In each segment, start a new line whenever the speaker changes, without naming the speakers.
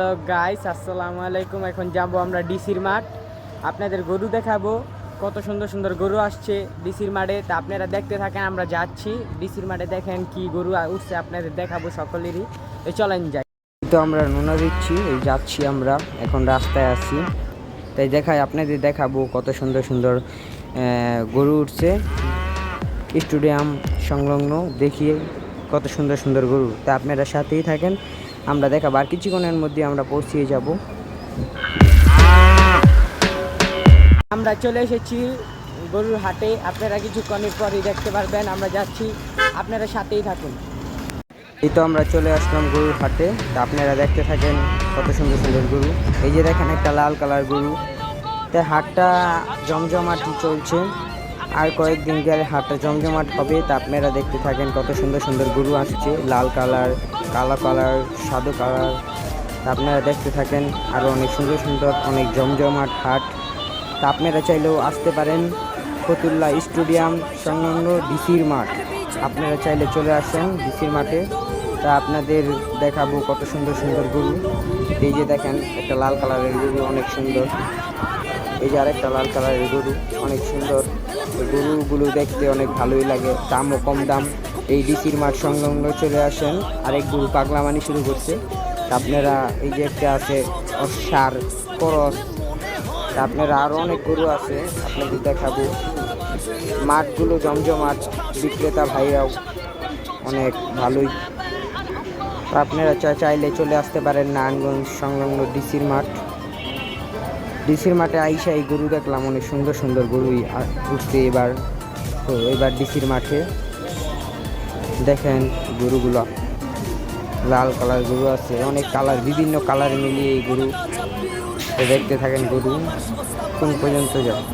Hello guys, আসসালামু আলাইকুম। এখন যাব আমরা ডিসির মাঠ, আপনাদের গরু দেখাবো। কত সুন্দর সুন্দর গরু আসছে ডিসির মাঠে, তা আপনারা দেখতে থাকেন। আমরা যাচ্ছি ডিসির মাঠে, দেখেন কি গরু উঠছে আপনাদের দেখাবো সকলেরই। এই চলেন যাই। তো আমরা নোনা দিচ্ছি, এই যাচ্ছি আমরা, এখন রাস্তায় আছি, তাই দেখাই আপনাদের দেখাবো কত সুন্দর সুন্দর গরু উঠছে স্টেডিয়াম সংলগ্ন। দেখিয়ে কত সুন্দর সুন্দর গরু, তা আপনারা সাথেই থাকেন, আমরা দেখাবো। আর কিছুক্ষণের মধ্যে আমরা পৌঁছিয়ে যাব। আমরা চলে এসেছি গরুর হাটে, আপনারা কিছুক্ষণের পরই দেখতে পারবেন। আমরা যাচ্ছি, আপনারা সাথেই থাকুন। এই তো আমরা চলে আসলাম গরুর হাটে, তা আপনারা দেখতে থাকেন কত সুন্দর সুন্দর গরু। এই যে দেখেন একটা লাল কালার গরু, তাই হাটটা জমজমাটি চলছে। আর কয়েকদিন গেলে হাটটা জমজমাট হবে, তা আপনারা দেখতে থাকেন কত সুন্দর সুন্দর গরু আসছে, লাল কালার, কালো কালার, সাদা কালার। তা আপনারা দেখতে থাকেন, আরও অনেক সুন্দর সুন্দর, অনেক জমজমাট হাট। তা আপনারা চাইলেও আসতে পারেন ফতুল্লা স্টেডিয়াম সংলগ্ন ডিসির মাঠ। আপনারা চাইলে চলে আসেন ডিসির মাঠে, তা আপনাদের দেখাবো কত সুন্দর সুন্দর গরু। এই যে দেখেন একটা লাল কালারের গরু, অনেক সুন্দর। এই যে আরেকটা লাল কালারের গরু, অনেক সুন্দর। গরুগুলো দেখতে অনেক ভালোই লাগে, দামও কম দাম। এই ডিসির মাঠ সংলগ্ন চলে আসেন। আরেক গরু পাগলামানি শুরু করছে, আপনারা এই যে একটা আছে অসার করস, আপনারা আরও অনেক গরু আছে আপনাদের দেখাবো। মাঠগুলো জমজমাট, বিক্রেতা ভাইরাও অনেক ভালোই। আপনারা চাইলে চলে আসতে পারেন নারায়ণগঞ্জ সংলগ্ন ডিসির মাঠ। ডিসির মাঠে আইসা এই গরু দেখলাম, অনেক সুন্দর সুন্দর গরুই উঠছে এবার। তো এবার ডিসির মাঠে দেখেন গরুগুলো, লাল কালার গরু আছে, অনেক কালার, বিভিন্ন কালার মিলিয়ে এই গরু। দেখতে থাকেন গরু কোন পর্যন্ত যায়।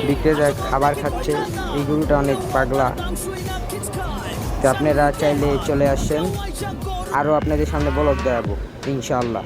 বিক্রেতা খাবার খাচ্ছে, এই গরুটা অনেক পাগলা। তো আপনারা চাইলে চলে আসেন, আরও আপনাদের সামনে ব্লগ দেখাবো ইনশাআল্লাহ।